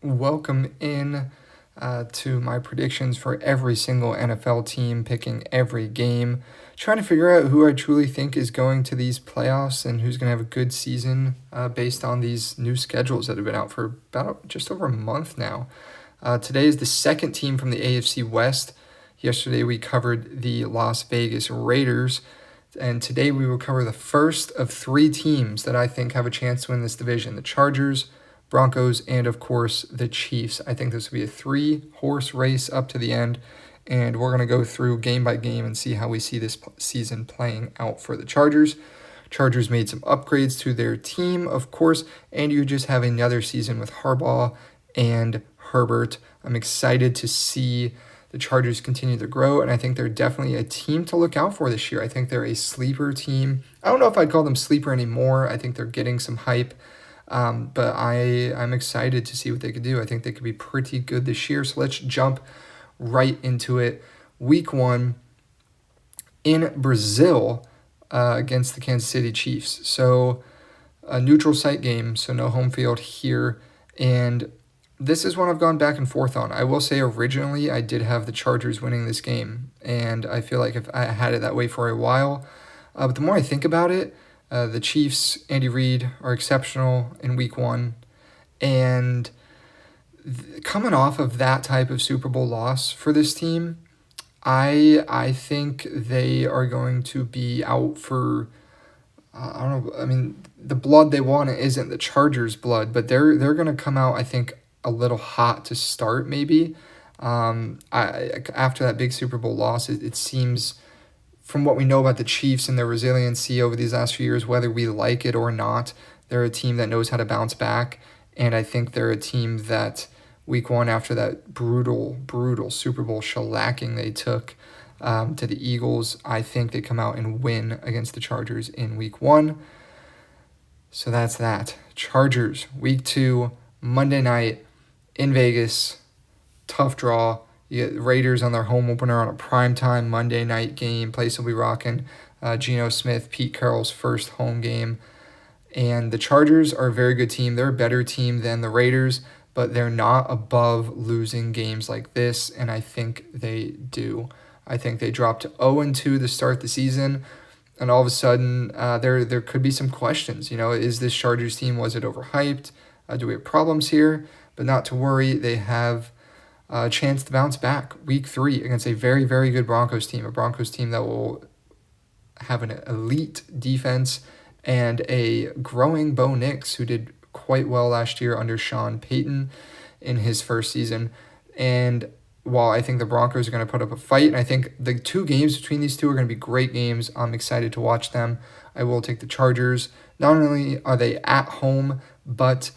Welcome in to my predictions for every single NFL team, picking every game, trying to figure out who I truly think is going to these playoffs and who's going to have a good season based on these new schedules that have been out for about just over a month now. Today is the second team from the AFC West. Yesterday we covered the Las Vegas Raiders. And today we will cover the first of three teams that I think have a chance to win this division: the Chargers, Broncos, and of course the Chiefs. I think this will be a three-horse race up to the end, and we're going to go through game by game and see how we see this season playing out for the Chargers. Chargers made some upgrades to their team, of course, and you just have another season with Harbaugh and Herbert. I'm excited to see the Chargers continue to grow, and I think they're definitely a team to look out for this year. I think they're a sleeper team. I don't know if I'd call them sleeper anymore. I think they're getting some hype, but I'm excited to see what they could do. I think they could be pretty good this year, so let's jump right into it. Week 1 in Brazil against the Kansas City Chiefs. So a neutral site game, so no home field here, and this is one I've gone back and forth on. I will say originally I did have the Chargers winning this game, and I feel like if I had it that way for a while. But the more I think about it, the Chiefs, Andy Reid, are exceptional in Week 1, and coming off of that type of Super Bowl loss for this team, I think they are going to be out for I don't know. I mean, the blood they want isn't the Chargers' blood, but they're going to come out, I think, a little hot to start, maybe. After that big Super Bowl loss, it seems, from what we know about the Chiefs and their resiliency over these last few years, whether we like it or not, they're a team that knows how to bounce back, and I think they're a team that Week 1, after that brutal Super Bowl shellacking they took to the Eagles, I think they come out and win against the Chargers in Week 1. So that's that. Chargers, Week 2, Monday night, in Vegas, tough draw. You get Raiders on their home opener on a primetime Monday night game. Place will be rocking. Geno Smith, Pete Carroll's first home game. And the Chargers are a very good team. They're a better team than the Raiders, but they're not above losing games like this, and I think they do. I think they dropped to 0-2 to start the season, and all of a sudden there could be some questions. You know, is this Chargers team, was it overhyped? Do we have problems here? But not to worry, they have a chance to bounce back Week 3 against a very, very good Broncos team, a Broncos team that will have an elite defense and a growing Bo Nix, who did quite well last year under Sean Payton in his first season. And while I think the Broncos are going to put up a fight, and I think the two games between these two are going to be great games, I'm excited to watch them. I will take the Chargers. Not only are they at home, but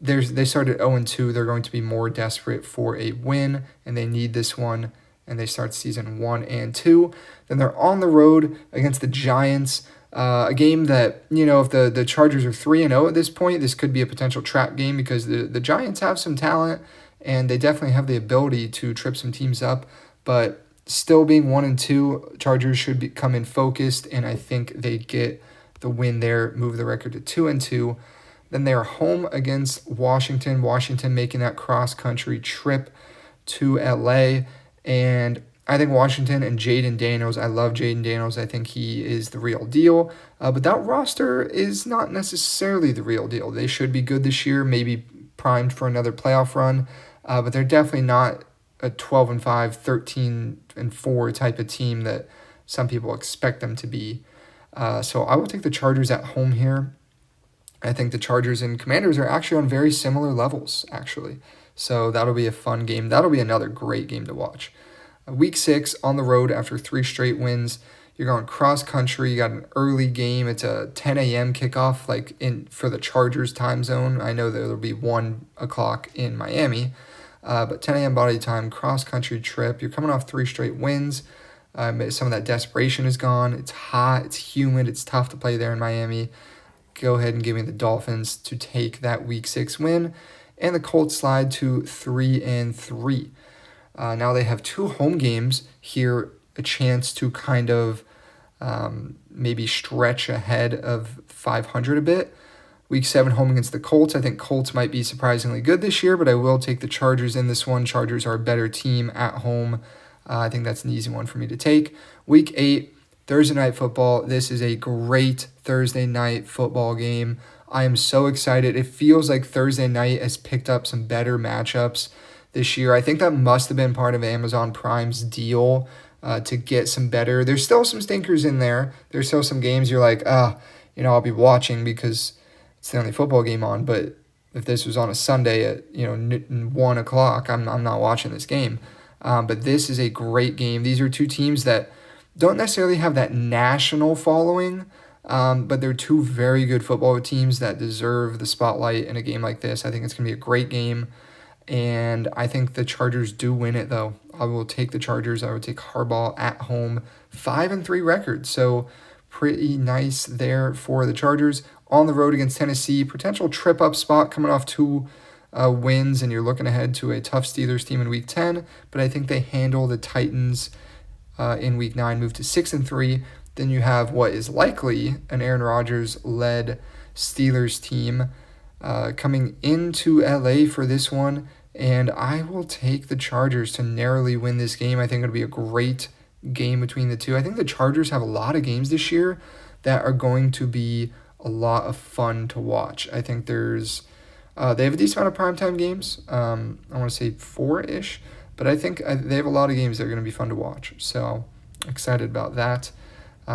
they started 0-2. They're going to be more desperate for a win, and they need this one, and they start season 1-2. Then they're on the road against the Giants, a game that, you know, if the Chargers are 3-0 at this point, this could be a potential trap game because the Giants have some talent, and they definitely have the ability to trip some teams up. But still being 1-2, Chargers should come in focused, and I think they get the win there, move the record to 2-2. Then they are home against Washington. Washington making that cross-country trip to LA. And I think Washington and Jayden Daniels, I love Jayden Daniels. I think he is the real deal. But that roster is not necessarily the real deal. They should be good this year, maybe primed for another playoff run. But they're definitely not a 12-5, 13-4 type of team that some people expect them to be. So I will take the Chargers at home here. I think the Chargers and Commanders are actually on very similar levels, actually. So that'll be a fun game. That'll be another great game to watch. Week 6 on the road after 3 straight wins. You're going cross-country. You got an early game. It's a 10 a.m. kickoff for the Chargers time zone. I know there will be 1 o'clock in Miami. But 10 a.m. body time, cross-country trip. You're coming off 3 straight wins. Some of that desperation is gone. It's hot. It's humid. It's tough to play there in Miami. Go ahead and give me the Dolphins to take that Week 6 win, and the Colts slide to 3-3. Now they have 2 home games here, a chance to kind of maybe stretch ahead of 500 a bit. Week 7 home against the Colts. I think Colts might be surprisingly good this year, but I will take the Chargers in this one. Chargers are a better team at home. I think that's an easy one for me to take. Week 8, Thursday Night Football. This is a great Thursday night football game. I am so excited. It feels like Thursday night has picked up some better matchups this year. I think that must have been part of Amazon Prime's deal to get some better. There's still some stinkers in there. There's still some games you're like, I'll be watching because it's the only football game on. But if this was on a Sunday at 1 o'clock, I'm not watching this game. But this is a great game. These are two teams that don't necessarily have that national following, but they're two very good football teams that deserve the spotlight in a game like this. I think it's going to be a great game, and I think the Chargers do win it, though. I will take the Chargers. I would take Harbaugh at home, 5-3 record, so pretty nice there for the Chargers. On the road against Tennessee, potential trip-up spot coming off 2 wins, and you're looking ahead to a tough Steelers team in Week 10, but I think they handle the Titans in Week 9, move to 6-3. Then you have what is likely an Aaron Rodgers-led Steelers team coming into LA for this one, and I will take the Chargers to narrowly win this game. I think it'll be a great game between the two. I think the Chargers have a lot of games this year that are going to be a lot of fun to watch. I think they have a decent amount of primetime games. I want to say 4-ish, but I think they have a lot of games that are going to be fun to watch. So excited about that.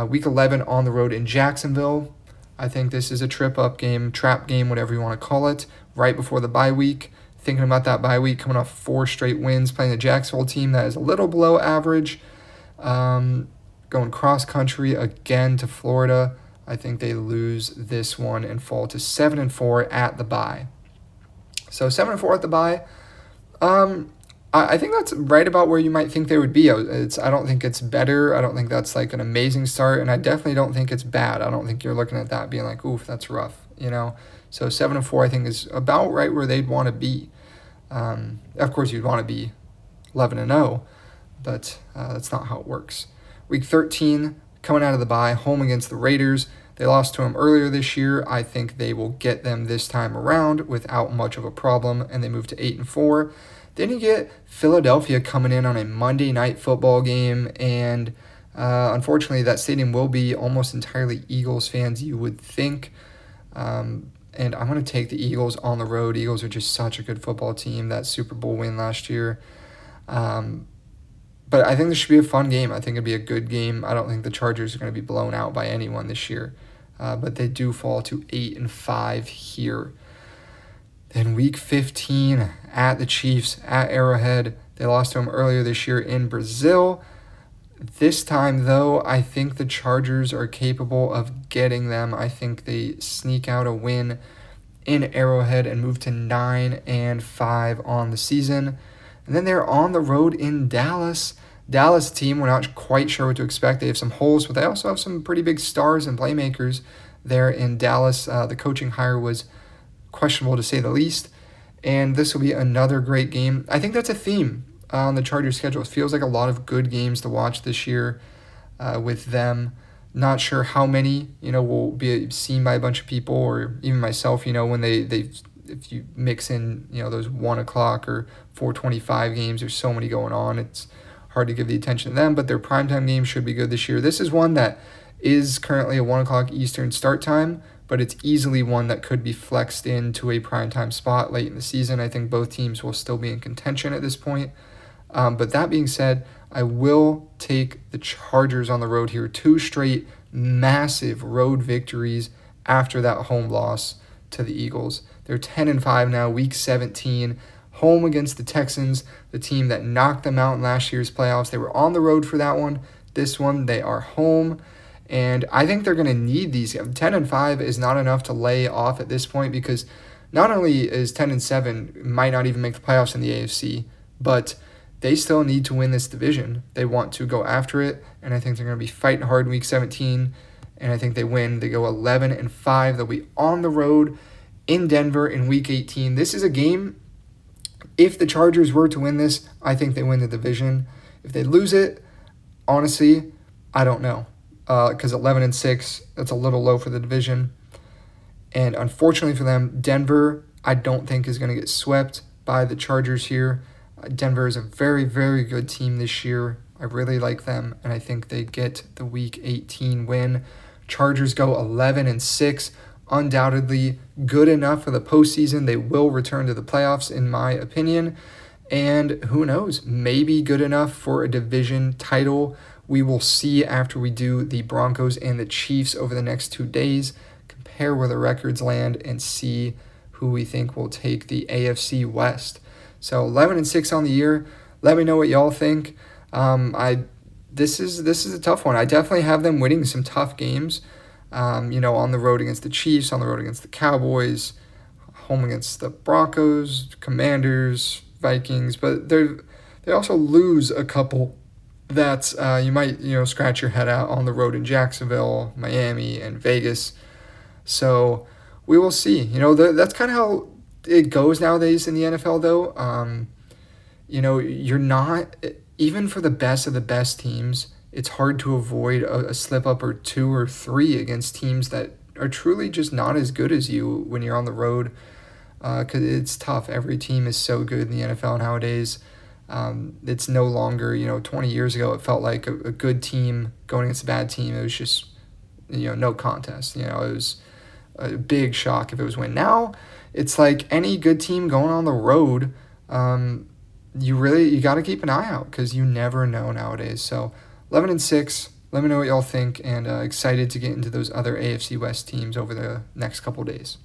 Week 11 on the road in Jacksonville. I think this is a trip-up game, trap game, whatever you want to call it, right before the bye week. Thinking about that bye week, coming off 4 straight wins, playing the Jacksonville team that is a little below average. Going cross-country again to Florida. I think they lose this one and fall to 7-4 at the bye. So 7-4 at the bye. I think that's right about where you might think they would be. I don't think it's better. I don't think that's like an amazing start, and I definitely don't think it's bad. I don't think you're looking at that being like, oof, that's rough, So 7-4 I think is about right where they'd want to be. Of course, you'd want to be 11-0, but that's not how it works. Week 13, coming out of the bye, home against the Raiders. They lost to them earlier this year. I think they will get them this time around without much of a problem, and they move to 8-4. Then you get Philadelphia coming in on a Monday night football game, and unfortunately that stadium will be almost entirely Eagles fans, you would think. And I'm going to take the Eagles on the road. Eagles are just such a good football team. That Super Bowl win last year. But I think this should be a fun game. I think it'd be a good game. I don't think the Chargers are going to be blown out by anyone this year. But they do fall to 8-5 here. Then week 15 at the Chiefs, at Arrowhead. They lost to them earlier this year in Brazil. This time, though, I think the Chargers are capable of getting them. I think they sneak out a win in Arrowhead and move to 9-5 on the season. And then they're on the road in Dallas. Dallas team, we're not quite sure what to expect. They have some holes, but they also have some pretty big stars and playmakers there in Dallas. The coaching hire was questionable to say the least. And this will be another great game. I think that's a theme on the Chargers schedule. It feels like a lot of good games to watch this year with them. Not sure how many, will be seen by a bunch of people or even myself, when they if you mix in, those 1 o'clock or 4:25 games, there's so many going on. It's hard to give the attention to them, but their primetime games should be good this year. This is one that is currently a 1 o'clock Eastern start time, but it's easily one that could be flexed into a primetime spot late in the season. I think both teams will still be in contention at this point. But that being said, I will take the Chargers on the road here. 2 straight massive road victories after that home loss to the Eagles. They're 10-5 now, week 17, home against the Texans, the team that knocked them out in last year's playoffs. They were on the road for that one. This one, they are home. And I think they're going to need these. 10-5 is not enough to lay off at this point because not only is 10-7 might not even make the playoffs in the AFC, but they still need to win this division. They want to go after it, and I think they're going to be fighting hard in week 17, and I think they win. They go 11-5. They'll be on the road in Denver in week 18. This is a game, if the Chargers were to win this, I think they win the division. If they lose it, honestly, I don't know. Because 11-6, that's a little low for the division. And unfortunately for them, Denver, I don't think is going to get swept by the Chargers here. Denver is a very, very good team this year. I really like them, and I think they get the Week 18 win. Chargers go 11-6, undoubtedly good enough for the postseason. They will return to the playoffs, in my opinion. And who knows, maybe good enough for a division title. We will see after we do the Broncos and the Chiefs over the next 2 days, compare where the records land, and see who we think will take the AFC West. So 11-6 on the year. Let me know what y'all think. This is a tough one. I definitely have them winning some tough games. On the road against the Chiefs, on the road against the Cowboys, home against the Broncos, Commanders, Vikings, but they also lose a couple that you might scratch your head out on the road in Jacksonville, Miami, and Vegas. So we will see. That's kind of how it goes nowadays in the NFL, though. You're not, even for the best of the best teams, it's hard to avoid a slip up or 2 or 3 against teams that are truly just not as good as you when you're on the road. Because it's tough. Every team is so good in the NFL nowadays. It's no longer, 20 years ago, it felt like a good team going against a bad team. It was just, no contest. It was a big shock if it was win. Now, it's like any good team going on the road, you got to keep an eye out because you never know nowadays. So 11-6, let me know what y'all think, and excited to get into those other AFC West teams over the next couple days.